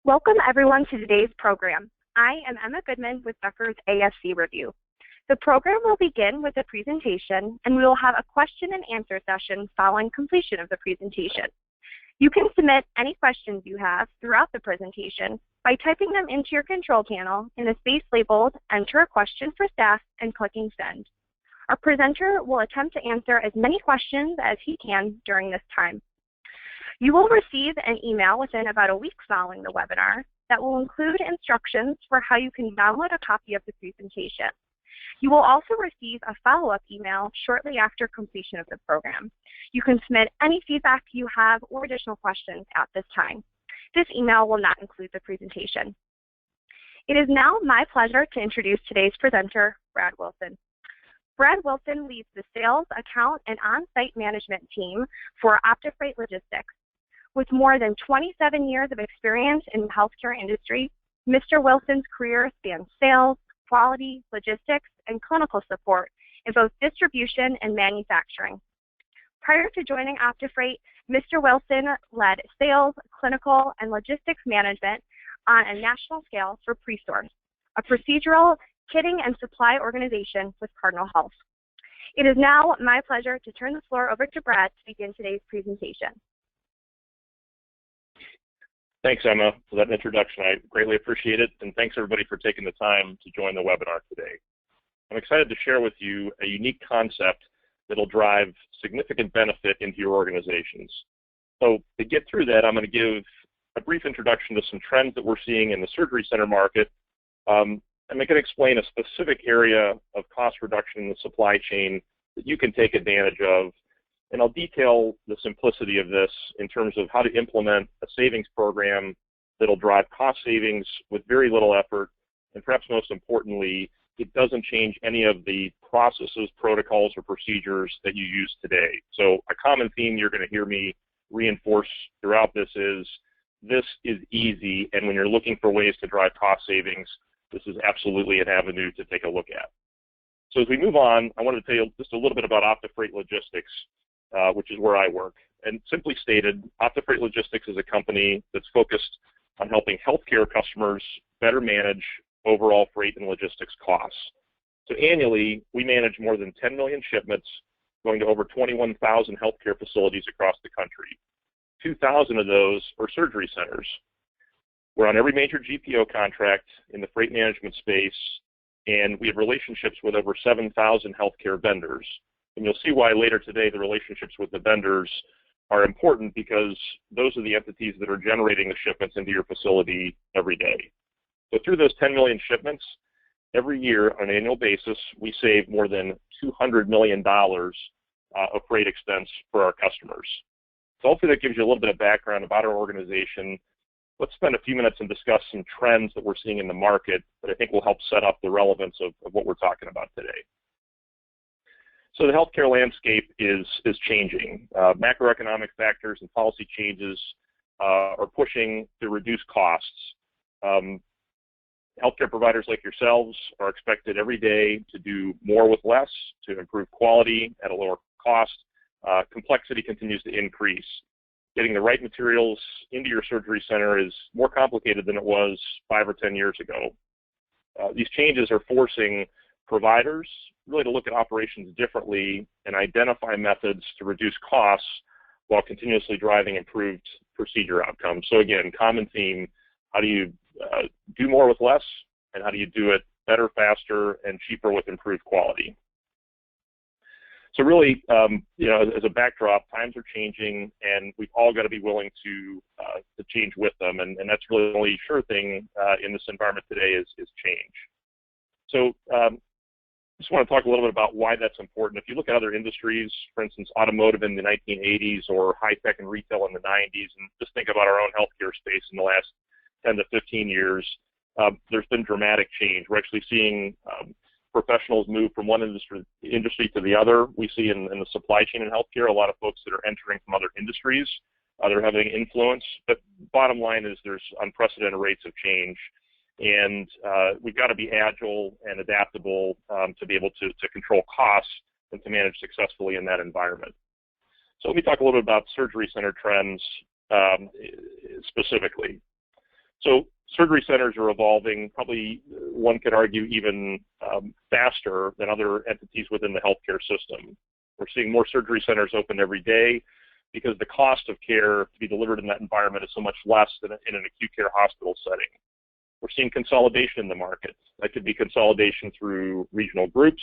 Welcome everyone to today's program. I am Emma Goodman with Becker's ASC Review. The program will begin with a presentation and we will have a question and answer session following completion of the presentation. You can submit any questions you have throughout the presentation by typing them into your control panel in a space labeled Enter a Question for Staff and clicking Send. Our presenter will attempt to answer as many questions as he can during this time. You will receive an email within about a week following the webinar that will include instructions for how you can download a copy of the presentation. You will also receive a follow-up email shortly after completion of the program. You can submit any feedback you have or additional questions at this time. This email will not include the presentation. It is now my pleasure to introduce today's presenter, Brad Wilson. Brad Wilson leads the sales, account, and on-site management team for OptiFreight Logistics. With more than 27 years of experience in the healthcare industry, Mr. Wilson's career spans sales, quality, logistics, and clinical support in both distribution and manufacturing. Prior to joining OptiFreight, Mr. Wilson led sales, clinical, and logistics management on a national scale for Presource, a procedural kitting and supply organization with Cardinal Health. It is now my pleasure to turn the floor over to Brad to begin today's presentation. Thanks, Emma, for that introduction. I greatly appreciate it, and thanks everybody for taking the time to join the webinar today. I'm excited to share with you a unique concept that'll drive significant benefit into your organizations. So to get through that, I'm going to give a brief introduction to some trends that we're seeing in the surgery center market. I'm going to explain a specific area of cost reduction in the supply chain that you can take advantage of. And I'll detail the simplicity of this in terms of how to implement a savings program that'll drive cost savings with very little effort. And perhaps most importantly, it doesn't change any of the processes, protocols, or procedures that you use today. So a common theme you're going to hear me reinforce throughout this is easy. And when you're looking for ways to drive cost savings, this is absolutely an avenue to take a look at. So as we move on, I want to tell you just a little bit about OptiFreight Logistics, which is where I work. And simply stated, OptiFreight Logistics is a company that's focused on helping healthcare customers better manage overall freight and logistics costs. So annually, we manage more than 10 million shipments going to over 21,000 healthcare facilities across the country. 2,000 of those are surgery centers. We're on every major GPO contract in the freight management space, and we have relationships with over 7,000 healthcare vendors. And you'll see why later today the relationships with the vendors are important, because those are the entities that are generating the shipments into your facility every day. So through those 10 million shipments, every year on an annual basis, we save more than $200 million of freight expense for our customers. So hopefully that gives you a little bit of background about our organization. Let's spend a few minutes and discuss some trends that we're seeing in the market that I think will help set up the relevance of what we're talking about today. So the healthcare landscape is changing. Macroeconomic factors and policy changes are pushing to reduce costs. Healthcare providers like yourselves are expected every day to do more with less, to improve quality at a lower cost. Complexity continues to increase. Getting the right materials into your surgery center is more complicated than it was 5 or 10 years ago. These changes are forcing providers really to look at operations differently and identify methods to reduce costs while continuously driving improved procedure outcomes. So again, common theme, how do you do more with less, and how do you do it better, faster, and cheaper with improved quality? So really, as a backdrop, times are changing, and we've all got to be willing to change with them, and that's really the only sure thing in this environment today is change. So just want to talk a little bit about why that's important. If you look at other industries, for instance, automotive in the 1980s or high-tech and retail in the 90s, and just think about our own healthcare space in the last 10 to 15 years, there's been dramatic change. We're actually seeing professionals move from one industry to the other. We see in the supply chain in healthcare a lot of folks that are entering from other industries. They're having influence, but bottom line is there's unprecedented rates of change. And we've got to be agile and adaptable to be able to control costs and to manage successfully in that environment. So let me talk a little bit about surgery center trends specifically. So surgery centers are evolving, probably one could argue even faster than other entities within the healthcare system. We're seeing more surgery centers open every day because the cost of care to be delivered in that environment is so much less than in an acute care hospital setting. We're seeing consolidation in the market. That could be consolidation through regional groups,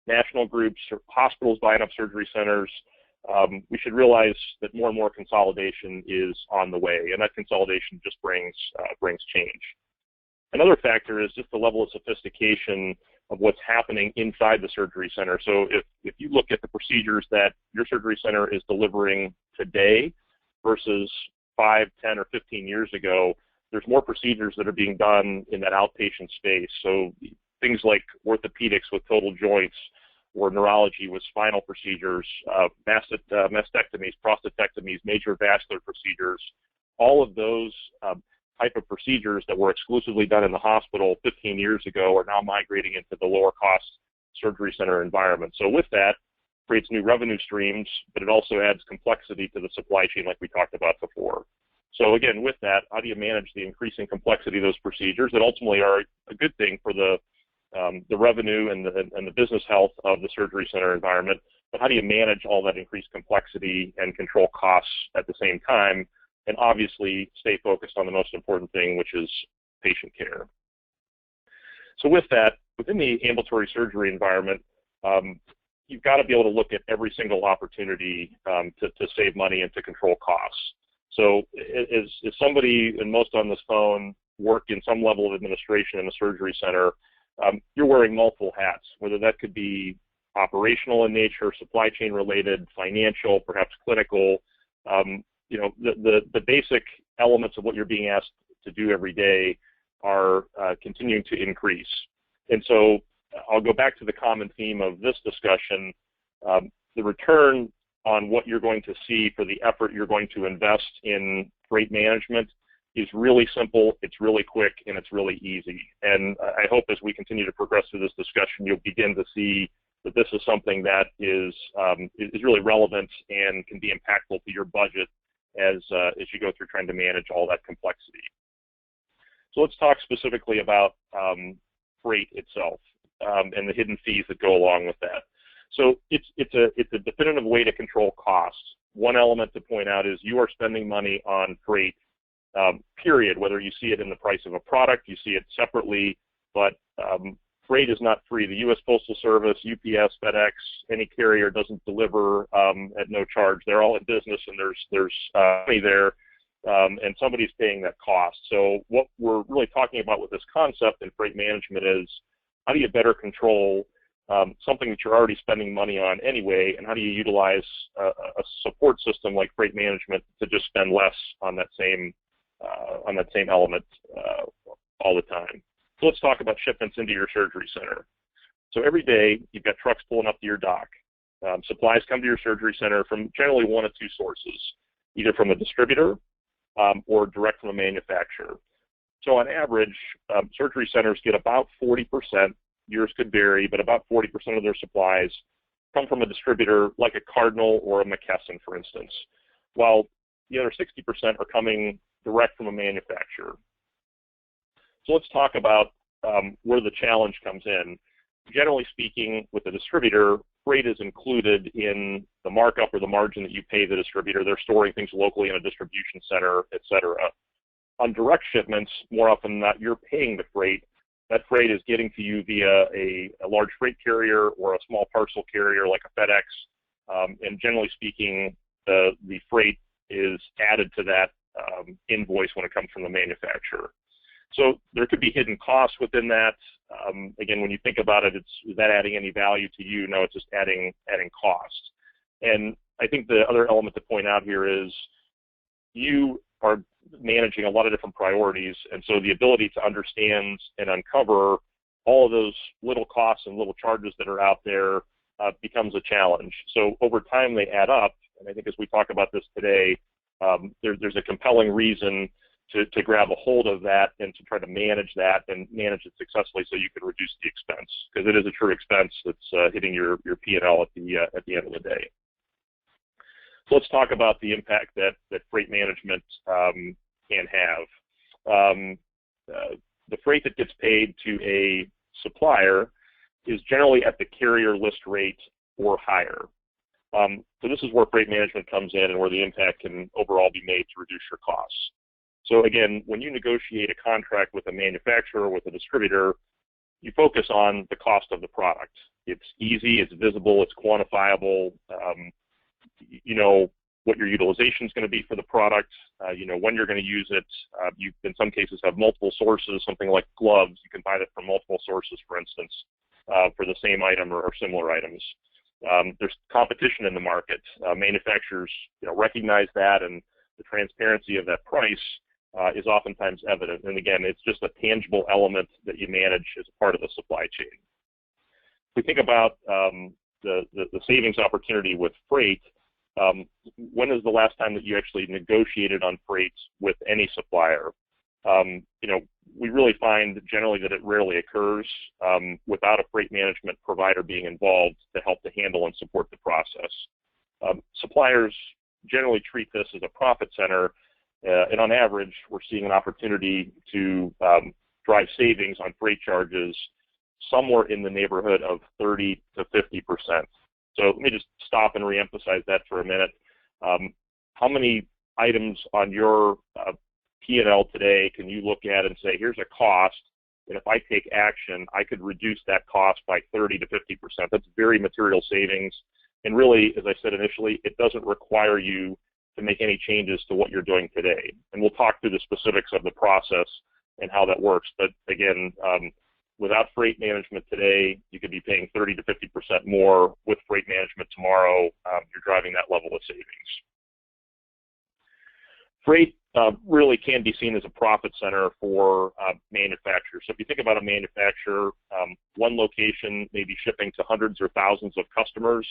national groups, or hospitals buying up surgery centers. We should realize that more and more consolidation is on the way, and that consolidation just brings change. Another factor is just the level of sophistication of what's happening inside the surgery center. So if you look at the procedures that your surgery center is delivering today versus 5, 10, or 15 years ago, there's more procedures that are being done in that outpatient space. So things like orthopedics with total joints, or neurology with spinal procedures, mastectomies, prostatectomies, major vascular procedures, all of those type of procedures that were exclusively done in the hospital 15 years ago are now migrating into the lower cost surgery center environment. So with that, creates new revenue streams, but it also adds complexity to the supply chain like we talked about before. So again, with that, how do you manage the increasing complexity of those procedures that ultimately are a good thing for the revenue and the business health of the surgery center environment, but how do you manage all that increased complexity and control costs at the same time, and obviously stay focused on the most important thing, which is patient care. So with that, within the ambulatory surgery environment, you've got to be able to look at every single opportunity to save money and to control costs. So as somebody, and most on this phone, work in some level of administration in a surgery center, you're wearing multiple hats, whether that could be operational in nature, supply chain related, financial, perhaps clinical. The basic elements of what you're being asked to do every day are continuing to increase. And so I'll go back to the common theme of this discussion. The return on what you're going to see for the effort you're going to invest in freight management is really simple, it's really quick, and it's really easy. And I hope as we continue to progress through this discussion, you'll begin to see that this is something that is really relevant and can be impactful to your budget as you go through trying to manage all that complexity. So let's talk specifically about freight itself and the hidden fees that go along with that. So it's a definitive way to control costs. One element to point out is you are spending money on freight, period, whether you see it in the price of a product, you see it separately, but freight is not free. The U.S. Postal Service, UPS, FedEx, any carrier doesn't deliver at no charge. They're all in business, and there's money there, and somebody's paying that cost. So what we're really talking about with this concept in freight management is how do you better control something that you're already spending money on anyway, and how do you utilize a support system like freight management to just spend less on that same element all the time. So let's talk about shipments into your surgery center. So every day you've got trucks pulling up to your dock. Supplies come to your surgery center from generally one of two sources, either from a distributor or direct from a manufacturer. So on average, surgery centers get about 40%, yours could vary, but about 40% of their supplies come from a distributor like a Cardinal or a McKesson, for instance, while the other 60% are coming direct from a manufacturer. So let's talk about where the challenge comes in. Generally speaking, with the distributor, freight is included in the markup or the margin that you pay the distributor. They're storing things locally in a distribution center, et cetera. On direct shipments, more often than not, you're paying the freight. That freight is getting to you via a large freight carrier or a small parcel carrier like a FedEx. And generally speaking, the freight is added to that invoice when it comes from the manufacturer. So there could be hidden costs within that. Again, when you think about it, is that adding any value to you? No, it's just adding costs. And I think the other element to point out here is you are managing a lot of different priorities, and so the ability to understand and uncover all of those little costs and little charges that are out there becomes a challenge. So over time they add up, and I think as we talk about this today, there's a compelling reason to grab a hold of that and to try to manage that and manage it successfully so you can reduce the expense, because it is a true expense that's hitting your P&L at the end of the day. So let's talk about the impact that freight management can have. the freight that gets paid to a supplier is generally at the carrier list rate or higher. So this is where freight management comes in and where the impact can overall be made to reduce your costs. So again, when you negotiate a contract with a manufacturer or with a distributor, you focus on the cost of the product. It's easy, it's visible, it's quantifiable. You know what your utilization is going to be for the product. You know when you're going to use it. You, in some cases, have multiple sources. Something like gloves, you can buy that from multiple sources, for instance, for the same item or similar items. There's competition in the market. Manufacturers, recognize that, and the transparency of that price is oftentimes evident. And again, it's just a tangible element that you manage as part of the supply chain. If we think about the savings opportunity with freight, when is the last time that you actually negotiated on freight with any supplier? We really find generally that it rarely occurs without a freight management provider being involved to help to handle and support the process. Suppliers generally treat this as a profit center, and on average, we're seeing an opportunity to drive savings on freight charges somewhere in the neighborhood of 30 to 50%. So let me just stop and reemphasize that for a minute. How many items on your P&L today can you look at and say, here's a cost, and if I take action, I could reduce that cost by 30 to 50%. That's very material savings. And really, as I said initially, it doesn't require you to make any changes to what you're doing today. And we'll talk through the specifics of the process and how that works. But again, without freight management today, you could be paying 30 to 50% more. With freight management tomorrow, you're driving that level of savings. Freight really can be seen as a profit center for manufacturers. So if you think about a manufacturer, one location may be shipping to hundreds or thousands of customers.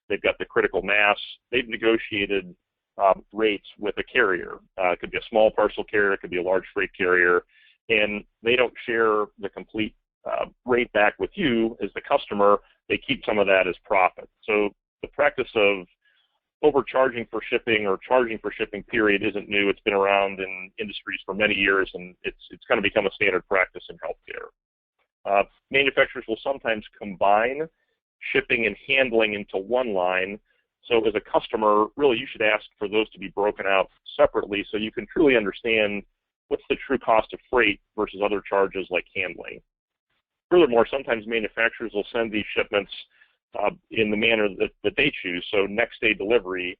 They've got the critical mass. They've negotiated rates with a carrier. It could be a small parcel carrier. It could be a large freight carrier. And they don't share the complete rate back with you as the customer. They keep some of that as profit. So the practice of overcharging for shipping or charging for shipping period isn't new. It's been around in industries for many years, and it's kind of become a standard practice in healthcare. Manufacturers will sometimes combine shipping and handling into one line. So as a customer, really you should ask for those to be broken out separately so you can truly understand what's the true cost of freight versus other charges like handling. Furthermore, sometimes manufacturers will send these shipments in the manner that they choose, so next day delivery,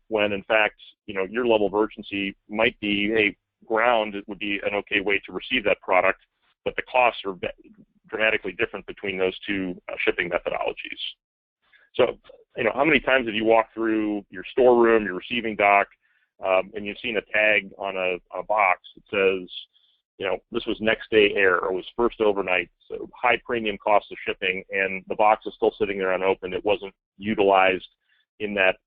when in fact, your level of urgency might be, hey, ground would be an okay way to receive that product, but the costs are dramatically different between those two shipping methodologies. So, how many times have you walked through your storeroom, your receiving dock, and you've seen a tag on a box that says, this was next day air, or was first overnight, so high premium cost of shipping, and the box is still sitting there unopened. It wasn't utilized in that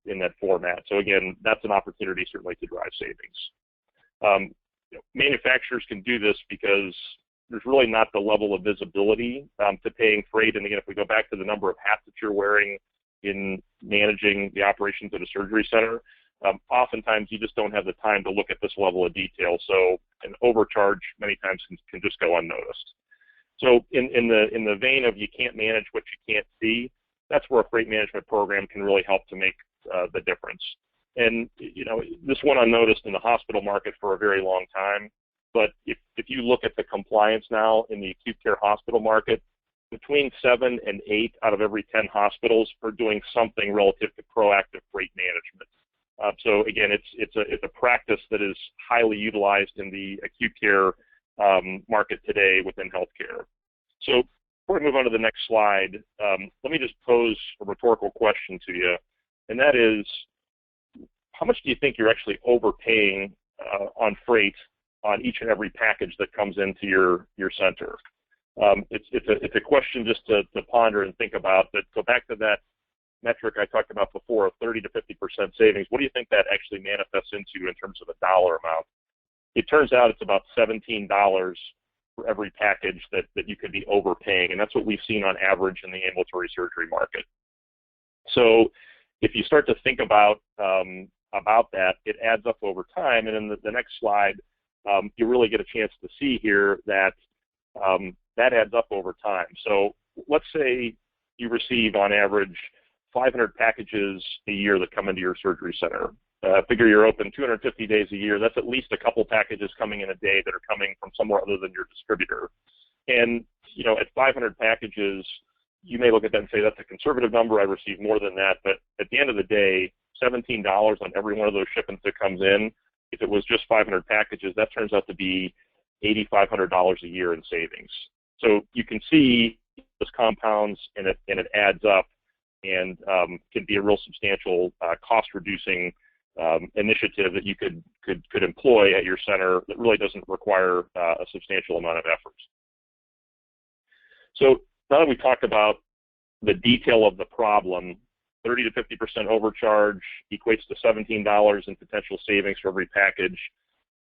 format. So again, that's an opportunity certainly to drive savings. Manufacturers can do this because there's really not the level of visibility to paying freight. And again, if we go back to the number of hats that you're wearing in managing the operations at a surgery center, oftentimes you just don't have the time to look at this level of detail. So an overcharge many times can just go unnoticed. So in the vein of you can't manage what you can't see, that's where a freight management program can really help to make the difference. And this went unnoticed in the hospital market for a very long time. But if you look at the compliance now in the acute care hospital market, between 7 and 8 out of every 10 hospitals are doing something relative to proactive freight management. So again, it's a practice that is highly utilized in the acute care market today within healthcare. So before we move on to the next slide, let me just pose a rhetorical question to you, and that is, how much do you think you're actually overpaying on freight on each and every package that comes into your center? It's a question just to ponder and think about. But go back to that metric I talked about before, 30 to 50% savings. What do you think that actually manifests into in terms of a dollar amount? It turns out it's about $17 for every package that you could be overpaying, and that's what we've seen on average in the ambulatory surgery market. So if you start to think about that, it adds up over time. And in the next slide, you really get a chance to see here that that adds up over time. So let's say you receive on average 500 packages a year that come into your surgery center. Figure you're open 250 days a year. That's at least a couple packages coming in a day that are coming from somewhere other than your distributor. And, you know, at 500 packages, you may look at that and say, that's a conservative number. I receive more than that. But at the end of the day, $17 on every one of those shipments that comes in, if it was just 500 packages, that turns out to be $8,500 a year in savings. So you can see this compounds and it adds up and can be a real substantial cost-reducing initiative that you could employ at your center that really doesn't require a substantial amount of effort. So now that we talked about the detail of the problem, 30 to 50% overcharge equates to $17 in potential savings for every package.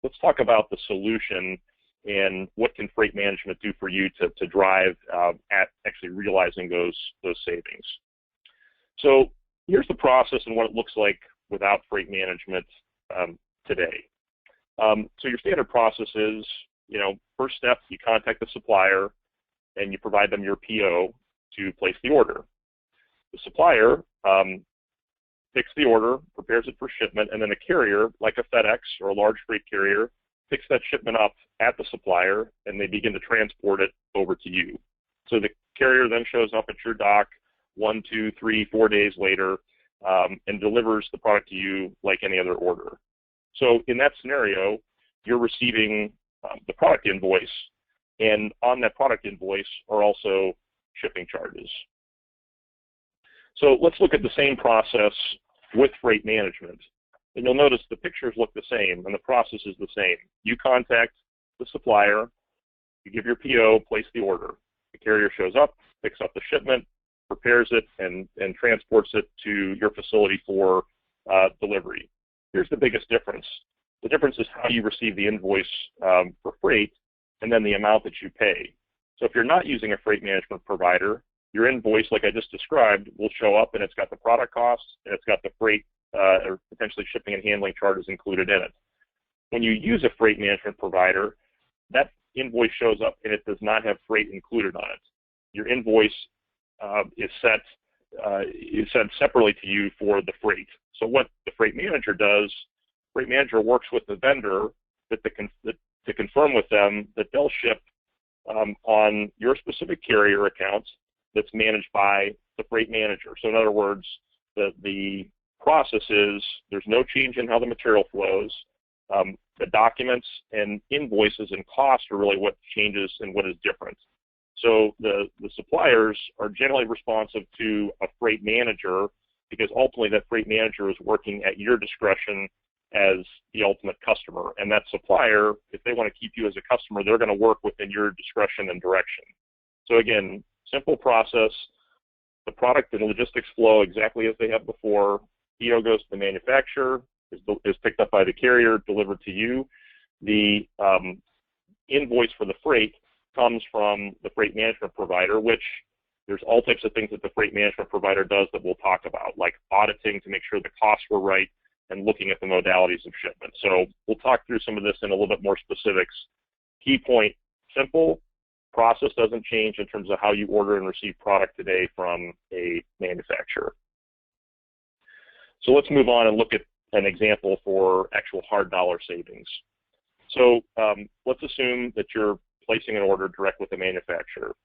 Let's talk about the solution and what can freight management do for you to drive at actually realizing those savings. So here's the process and what it looks like without freight management today. So your standard process is, you know, first step, you contact the supplier and you provide them your PO to place the order. The supplier picks the order, prepares it for shipment, and then a carrier, like a FedEx or a large freight carrier, picks that shipment up at the supplier and they begin to transport it over to you. So the carrier then shows up at your dock 1, 2, 3, 4 days later and delivers the product to you like any other order. So in that scenario, you're receiving the product invoice, and on that product invoice are also shipping charges. So let's look at the same process with freight management. And you'll notice the pictures look the same and the process is the same. You contact the supplier, you give your PO, place the order. The carrier shows up, picks up the shipment, prepares it, and transports it to your facility for delivery. Here's the biggest difference. The difference is how you receive the invoice for freight and then the amount that you pay. So if you're not using a freight management provider, your invoice, like I just described, will show up and it's got the product costs and it's got the freight or potentially shipping and handling charges included in it. When you use a freight management provider, that invoice shows up and it does not have freight included on it. Your invoice is sent separately to you for the freight. So what the freight manager does, freight manager works with the vendor to confirm with them that they'll ship on your specific carrier account that's managed by the freight manager. So in other words, the process is there's no change in how the material flows. The documents and invoices and costs are really what changes and what is different. So the suppliers are generally responsive to a freight manager because ultimately that freight manager is working at your discretion as the ultimate customer. And that supplier, if they want to keep you as a customer, they're going to work within your discretion and direction. So again, simple process. The product and logistics flow exactly as they have before. PO goes to the manufacturer, is picked up by the carrier, delivered to you. The invoice for the freight comes from the freight management provider, which there's all types of things that the freight management provider does that we'll talk about, like auditing to make sure the costs were right and looking at the modalities of shipment. So we'll talk through some of this in a little bit more specifics. Key point, simple. Process doesn't change in terms of how you order and receive product today from a manufacturer. So let's move on and look at an example for actual hard dollar savings. So let's assume that you're placing an order direct with the manufacturer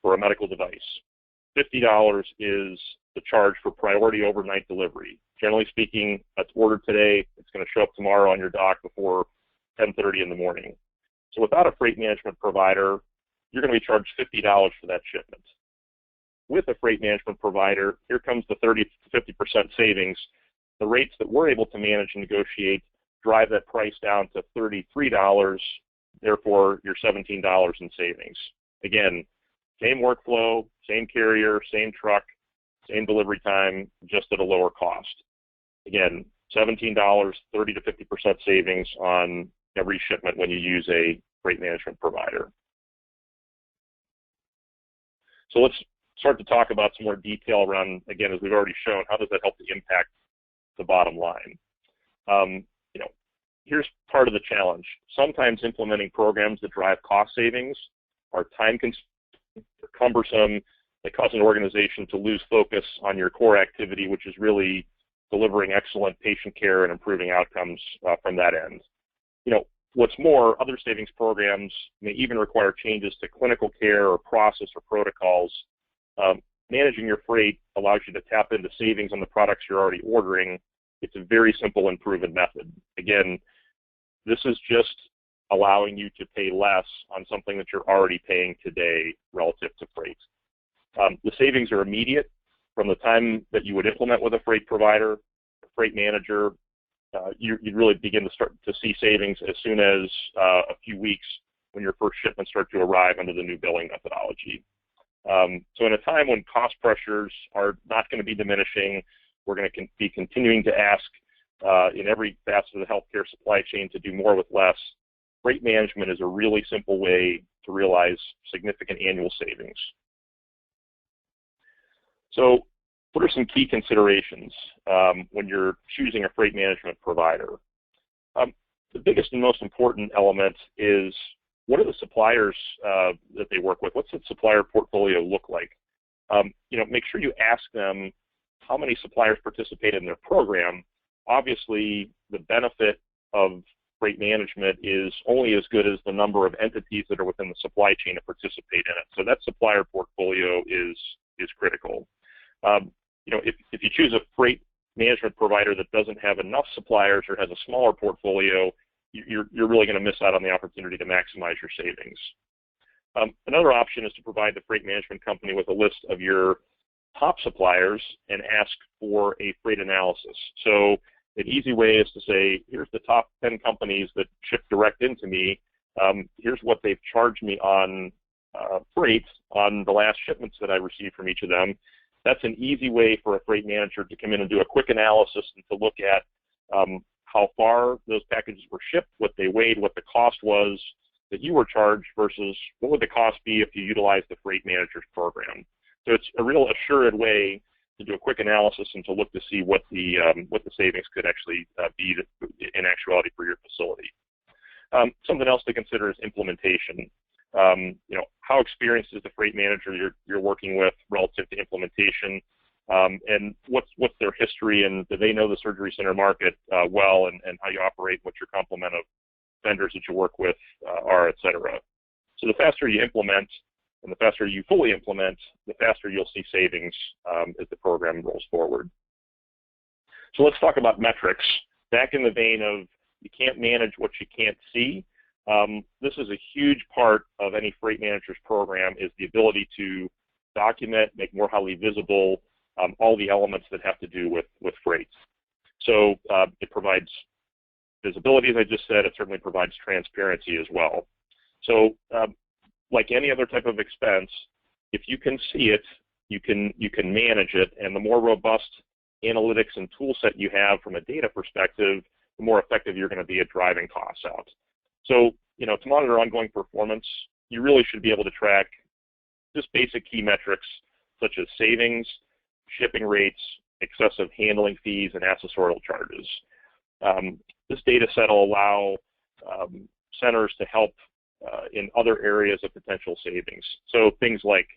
for a medical device. $50 is the charge for priority overnight delivery. Generally speaking, that's ordered today. It's going to show up tomorrow on your dock before 10:30 in the morning. So without a freight management provider, you're going to be charged $50 for that shipment. With a freight management provider, here comes the 30 to 50% savings. The rates that we're able to manage and negotiate drive that price down to $33, therefore your $17 in savings. Again, same workflow, same carrier, same truck, same delivery time, just at a lower cost. Again, $17, 30 to 50% savings on every shipment when you use a freight management provider. So let's start to talk about some more detail around, again, as we've already shown, how does that help to impact the bottom line? here's part of the challenge. Sometimes implementing programs that drive cost savings are time-consuming, cumbersome. They cause an organization to lose focus on your core activity, which is really delivering excellent patient care and improving outcomes from that end. What's more, other savings programs may even require changes to clinical care or process or protocols. Managing your freight allows you to tap into savings on the products you're already ordering. It's a very simple and proven method. Again, this is just allowing you to pay less on something that you're already paying today relative to freight. The savings are immediate from the time that you would implement with a freight provider, a freight manager. You'd really begin to start to see savings as soon as a few weeks when your first shipments start to arrive under the new billing methodology. So in a time when cost pressures are not going to be diminishing, we're going to be continuing to ask in every facet of the healthcare supply chain to do more with less. Freight management is a really simple way to realize significant annual savings. So what are some key considerations when you're choosing a freight management provider? The biggest and most important element is, what are the suppliers that they work with? What's the supplier portfolio look like? Make sure you ask them how many suppliers participate in their program. Obviously, the benefit of freight management is only as good as the number of entities that are within the supply chain to participate in it. So that supplier portfolio is critical. If you choose a freight management provider that doesn't have enough suppliers or has a smaller portfolio, you're really going to miss out on the opportunity to maximize your savings. Another option is to provide the freight management company with a list of your top suppliers and ask for a freight analysis. So an easy way is to say, here's the top 10 companies that ship direct into me. Here's what they've charged me on freight on the last shipments that I received from each of them. That's an easy way for a freight manager to come in and do a quick analysis and to look at how far those packages were shipped, what they weighed, what the cost was that you were charged versus what would the cost be if you utilized the freight manager's program. So it's a real assured way to do a quick analysis and to look to see what the savings could actually be in actuality for your facility. Something else to consider is implementation. How experienced is the freight manager you're working with relative to implementation, and what's their history, and do they know the surgery center market well, and how you operate, what your complement of vendors that you work with are, et cetera. So the faster you implement and the faster you fully implement, the faster you'll see savings as the program rolls forward. So let's talk about metrics. Back in the vein of you can't manage what you can't see. This is a huge part of any freight manager's program, is the ability to document, make more highly visible all the elements that have to do with freight. So it provides visibility, as I just said. It certainly provides transparency as well. So like any other type of expense, if you can see it, you can manage it, and the more robust analytics and tool set you have from a data perspective, the more effective you're going to be at driving costs out. So, to monitor ongoing performance, you really should be able to track just basic key metrics such as savings, shipping rates, excessive handling fees, and accessorial charges. This data set will allow centers to help in other areas of potential savings. So things like,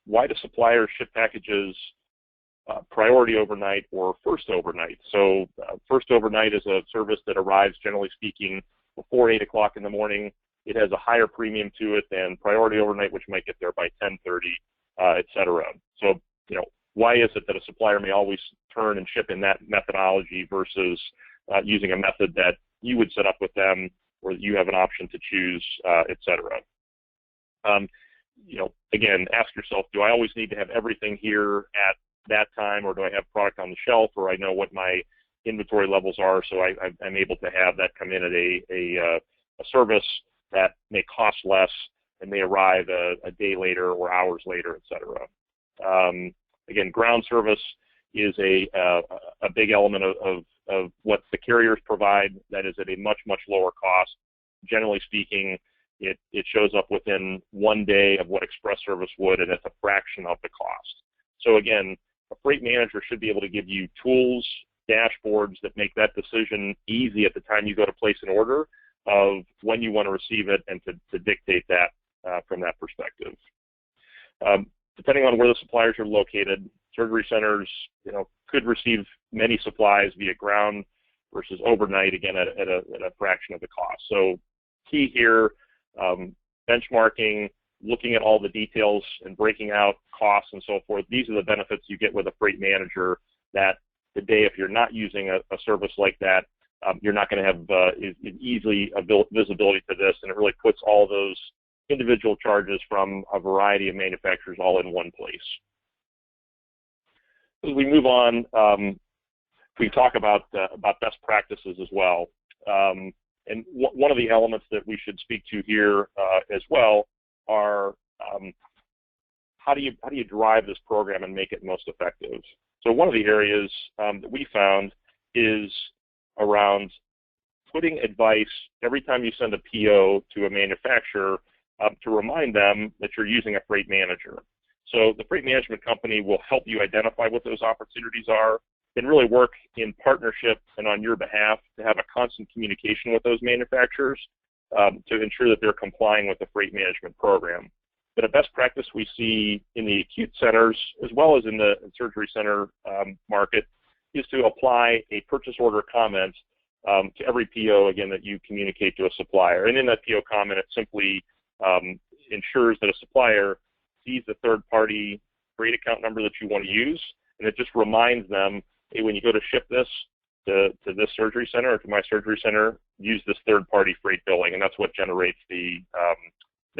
why do suppliers ship packages priority overnight or first overnight? So first overnight is a service that arrives, generally speaking, before 8 o'clock in the morning. It has a higher premium to it than priority overnight, which might get there by 10:30, et cetera. So, why is it that a supplier may always turn and ship in that methodology versus using a method that you would set up with them, or that you have an option to choose, et cetera? Again, ask yourself, do I always need to have everything here at that time, or do I have product on the shelf, or I know what my inventory levels are, so I'm able to have that come in at a service that may cost less and may arrive a day later or hours later, et cetera. Again, ground service is a big element of what the carriers provide that is at a much, much lower cost. Generally speaking, it shows up within 1 day of what express service would, and it's a fraction of the cost. So again, a freight manager should be able to give you tools dashboards that make that decision easy at the time you go to place an order of when you want to receive it and to dictate that from that perspective. Depending on where the suppliers are located, surgery centers, could receive many supplies via ground versus overnight, again, at a fraction of the cost. So key here, benchmarking, looking at all the details and breaking out costs and so forth. These are the benefits you get with a freight manager that today, if you're not using a service like that, you're not going to have easily visibility to this, and it really puts all those individual charges from a variety of manufacturers all in one place. As we move on, we talk about best practices as well. And one of the elements that we should speak to here as well are how do you drive this program and make it most effective? So one of the areas that we found is around putting advice every time you send a PO to a manufacturer to remind them that you're using a freight manager. So the freight management company will help you identify what those opportunities are and really work in partnership and on your behalf to have a constant communication with those manufacturers to ensure that they're complying with the freight management program. But a best practice we see in the acute centers as well as in the surgery center market is to apply a purchase order comment to every PO, again, that you communicate to a supplier. And in that PO comment, it simply ensures that a supplier sees the third-party freight account number that you want to use, and it just reminds them, hey, when you go to ship this to this surgery center or to my surgery center, use this third-party freight billing, and that's what generates the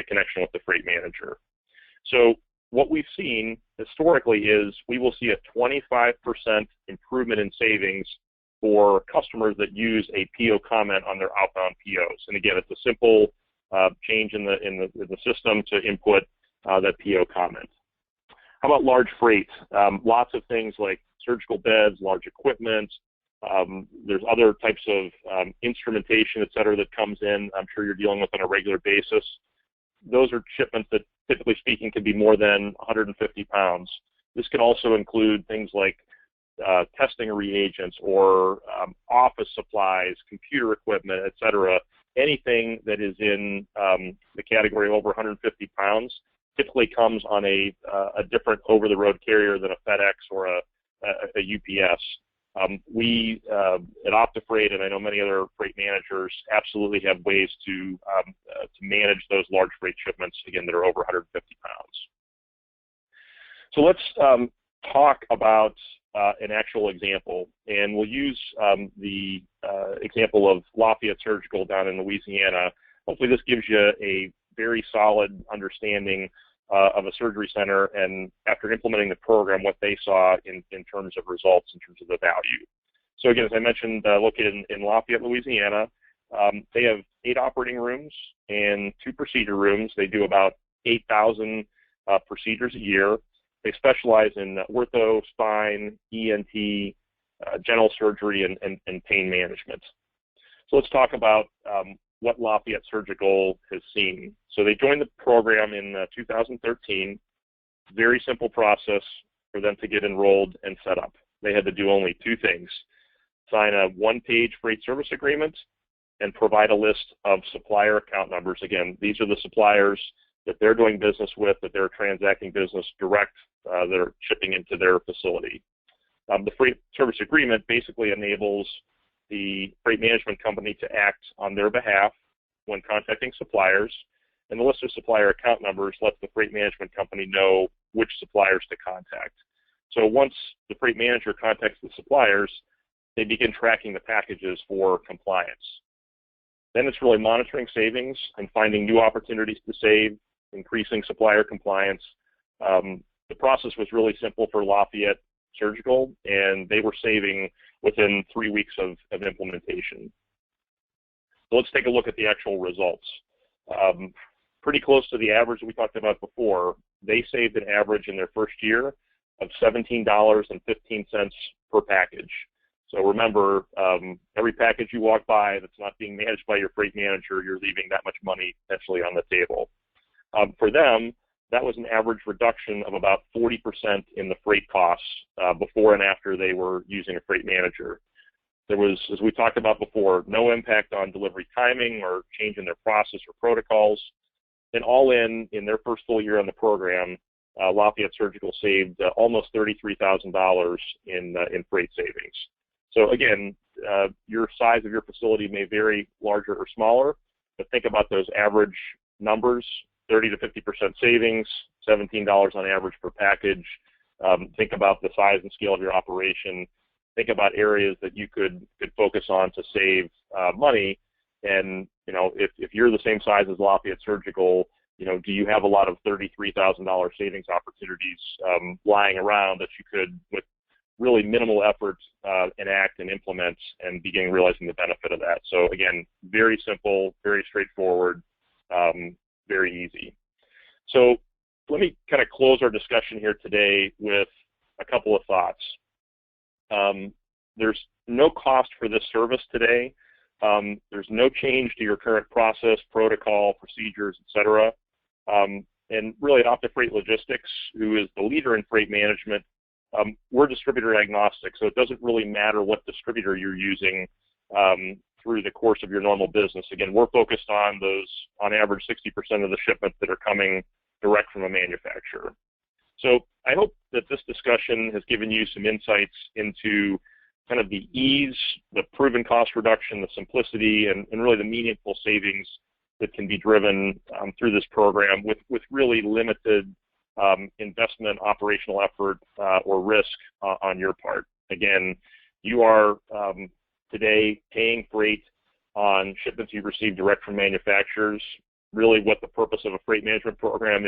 connection with the freight manager. So what we've seen historically is we will see a 25% improvement in savings for customers that use a PO comment on their outbound POs. And again, it's a simple change in the system to input that PO comment. How about large freight? Lots of things like surgical beds, large equipment. There's other types of instrumentation, et cetera, that comes in. I'm sure you're dealing with on a regular basis. Those are shipments that, typically speaking, can be more than 150 pounds. This can also include things like testing reagents or office supplies, computer equipment, et cetera. Anything that is in the category of over 150 pounds typically comes on a different over-the-road carrier than a FedEx or a UPS. We at OptiFreight, and I know many other freight managers, absolutely have ways to manage those large freight shipments, again, that are over 150 pounds. So let's talk about an actual example, and we'll use the example of Lafayette Surgical down in Louisiana. Hopefully this gives you a very solid understanding of a surgery center, and after implementing the program, what they saw in terms of results, in terms of the value. So again, as I mentioned, located in Lafayette, Louisiana, they have 8 operating rooms and 2 procedure rooms. They do about 8,000 procedures a year. They specialize in ortho, spine, ENT, general surgery, and pain management. So let's talk about what Lafayette Surgical has seen. So they joined the program in 2013. Very simple process for them to get enrolled and set up. They had to do only 2 things: sign a 1-page freight service agreement and provide a list of supplier account numbers. Again, these are the suppliers that they're doing business with, that they're transacting business direct, they're shipping into their facility. The freight service agreement basically enables the freight management company to act on their behalf when contacting suppliers, and the list of supplier account numbers lets the freight management company know which suppliers to contact. So once the freight manager contacts the suppliers, they begin tracking the packages for compliance. Then it's really monitoring savings and finding new opportunities to save, increasing supplier compliance. The process was really simple for Lafayette Surgical, and they were saving within 3 weeks of implementation. So let's take a look at the actual results. Pretty close to the average that we talked about before. They saved an average in their first year of $17.15 per package. So remember, every package you walk by that's not being managed by your freight manager, you're leaving that much money potentially on the table. For them, that was an average reduction of about 40% in the freight costs before and after they were using a freight manager. There was, as we talked about before, no impact on delivery timing or change in their process or protocols. And all in their first full year on the program, Lafayette Surgical saved almost $33,000 in freight savings. So again, your size of your facility may vary larger or smaller, but think about those average numbers: 30 to 50% savings, $17 on average per package. Think about the size and scale of your operation. Think about areas that you could focus on to save money. And, if you're the same size as Lafayette Surgical, do you have a lot of $33,000 savings opportunities lying around that you could, with really minimal effort, enact and implement and begin realizing the benefit of that? So again, very simple, very straightforward, very easy. So let me kind of close our discussion here today with a couple of thoughts. There's no cost for this service today. There's no change to your current process, protocol, procedures, etc. And really at OptiFreight Logistics, who is the leader in freight management, we're distributor agnostic, so it doesn't really matter what distributor you're using through the course of your normal business. Again, we're focused on those, on average, 60% of the shipments that are coming direct from a manufacturer. So I hope that this discussion has given you some insights into kind of the ease, the proven cost reduction, the simplicity, and really the meaningful savings that can be driven through this program with really limited investment, operational effort, or risk on your part. Again, you are today paying freight on shipments you've received direct from manufacturers. Really what the purpose of a freight management program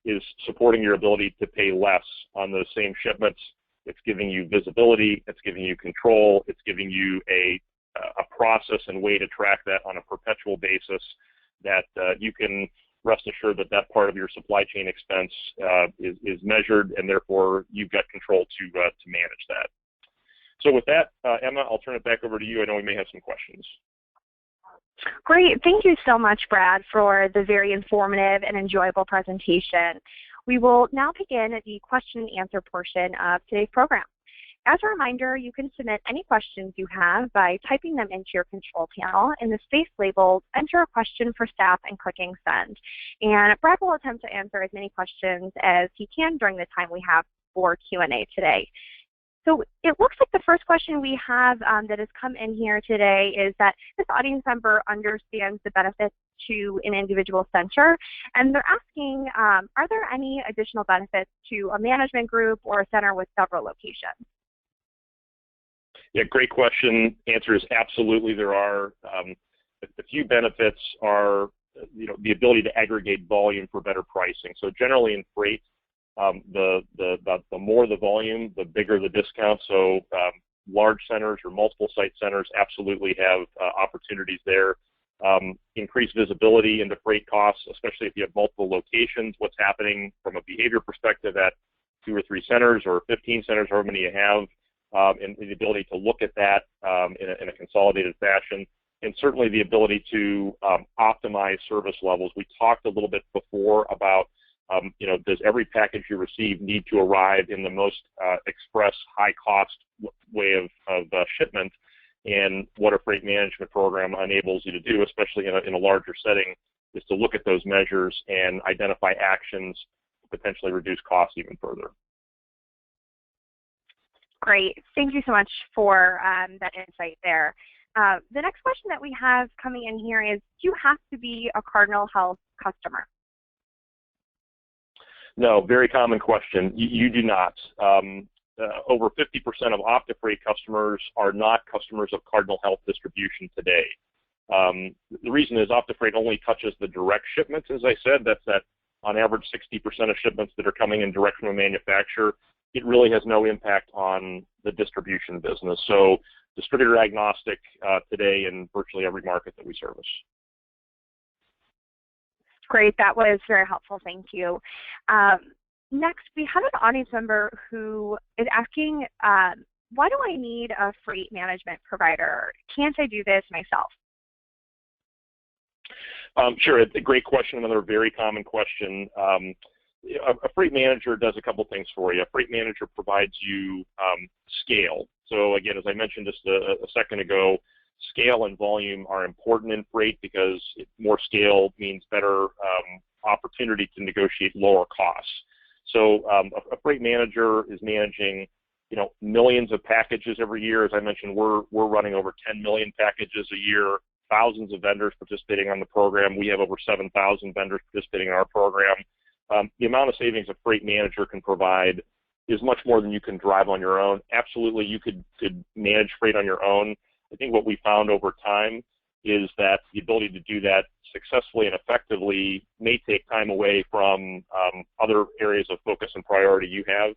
is supporting your ability to pay less on those same shipments. It's giving you visibility, it's giving you control, it's giving you a process and way to track that on a perpetual basis that you can rest assured that that part of your supply chain expense is measured, and therefore you've got control to manage that. So with that, Emma, I'll turn it back over to you. I know we may have some questions. Great. Thank you so much, Brad, for the very informative and enjoyable presentation. We will now begin the question and answer portion of today's program. As a reminder, you can submit any questions you have by typing them into your control panel in the space labeled "Enter a question for staff" and clicking send. And Brad will attempt to answer as many questions as he can during the time we have for Q&A today. So it looks like the first question we have that has come in here today is that this audience member understands the benefits to an individual center, and they're asking, are there any additional benefits to a management group or a center with several locations? Yeah, great question. Answer is absolutely there are. The few benefits are, the ability to aggregate volume for better pricing. So generally in freight, the more the volume, the bigger the discount. So large centers or multiple site centers absolutely have opportunities there. Increased visibility into freight costs, especially if you have multiple locations, what's happening from a behavior perspective at 2 or 3 centers or 15 centers, however many you have, and the ability to look at that in a consolidated fashion. And certainly the ability to optimize service levels. We talked a little bit before about does every package you receive need to arrive in the most express, high-cost way of shipment? And what a freight management program enables you to do, especially in a larger setting, is to look at those measures and identify actions to potentially reduce costs even further. Great. Thank you so much for that insight there. The next question that we have coming in here is, do you have to be a Cardinal Health customer? No, very common question. You do not. Over 50% of OptiFreight customers are not customers of Cardinal Health distribution today. The reason is OptiFreight only touches the direct shipments, as I said. That's that on average 60% of shipments that are coming in direct from a manufacturer. It really has no impact on the distribution business. So distributor agnostic today in virtually every market that we service. Great, that was very helpful, thank you. Next, we have an audience member who is asking, why do I need a freight management provider? Can't I do this myself? Sure, it's a great question, another very common question. a freight manager does a couple things for you. A freight manager provides you scale. So again, as I mentioned just a second ago, scale and volume are important in freight because more scale means better opportunity to negotiate lower costs. So a freight manager is managing, millions of packages every year. As I mentioned, we're running over 10 million packages a year, thousands of vendors participating on the program. We have over 7,000 vendors participating in our program. The amount of savings a freight manager can provide is much more than you can drive on your own. Absolutely, you could manage freight on your own. I think what we found over time is that the ability to do that successfully and effectively may take time away from other areas of focus and priority you have.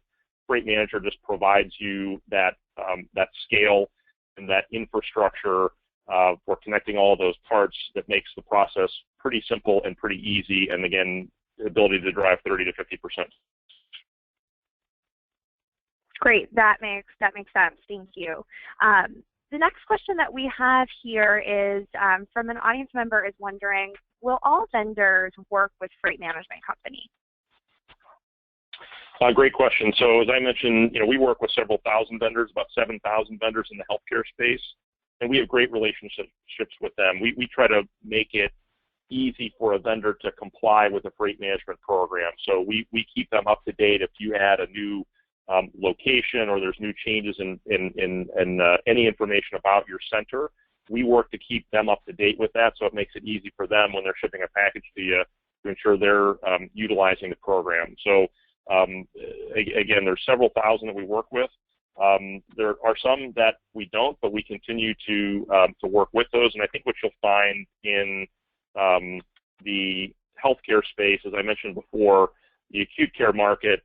Freight manager just provides you that scale and that infrastructure for connecting all of those parts that makes the process pretty simple and pretty easy, and again, the ability to drive 30 to 50%. Great, that makes sense. Thank you. The next question that we have here is from an audience member is wondering, will all vendors work with freight management companies? Great question. So as I mentioned, we work with several thousand vendors, about 7,000 vendors in the healthcare space, and we have great relationships with them. We try to make it easy for a vendor to comply with a freight management program. So we keep them up to date. If you add a new location or there's new changes in any information about your center, we work to keep them up to date with that, so it makes it easy for them when they're shipping a package to you to ensure they're utilizing the program. So again, there's several thousand that we work with. There are some that we don't, but we continue to work with those. And I think what you'll find in the healthcare space, as I mentioned before, the acute care market,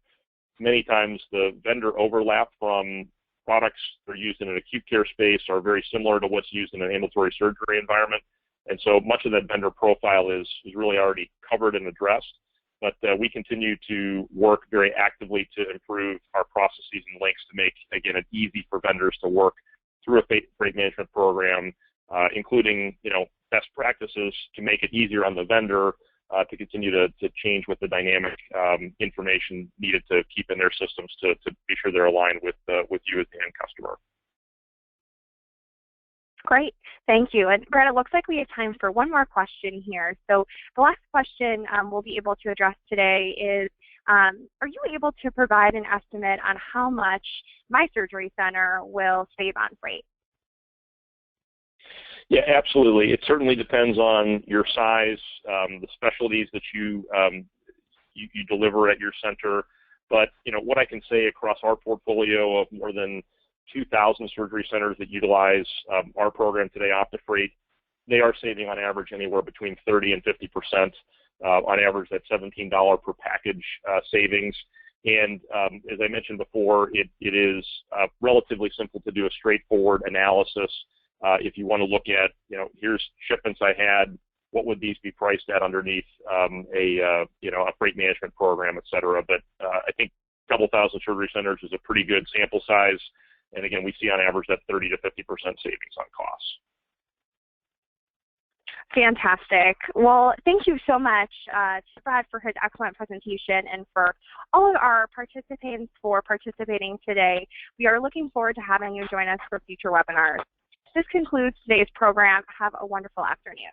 many times the vendor overlap from products that are used in an acute care space are very similar to what's used in an ambulatory surgery environment. And so much of that vendor profile is really already covered and addressed. But we continue to work very actively to improve our processes and links to make, again, it easy for vendors to work through a freight management program, including, best practices to make it easier on the vendor to continue to change with the dynamic information needed to keep in their systems to be sure they're aligned with you as the end customer. Great, thank you. And Brett, it looks like we have time for one more question here. So the last question we'll be able to address today is, are you able to provide an estimate on how much my surgery center will save on freight? Yeah, absolutely. It certainly depends on your size, the specialties that you deliver at your center. But what I can say across our portfolio of more than 2,000 surgery centers that utilize our program today, OptiFreight, they are saving on average anywhere between 30 and 50%. On average, that's $17 per package savings. And as I mentioned before, it is relatively simple to do a straightforward analysis. If you want to look at, here's shipments I had, what would these be priced at underneath a freight management program, et cetera. But I think a couple thousand surgery centers is a pretty good sample size. And again, we see on average that 30 to 50% savings on costs. Fantastic. Well, thank you so much to Brad for his excellent presentation and for all of our participants for participating today. We are looking forward to having you join us for future webinars. This concludes today's program. Have a wonderful afternoon.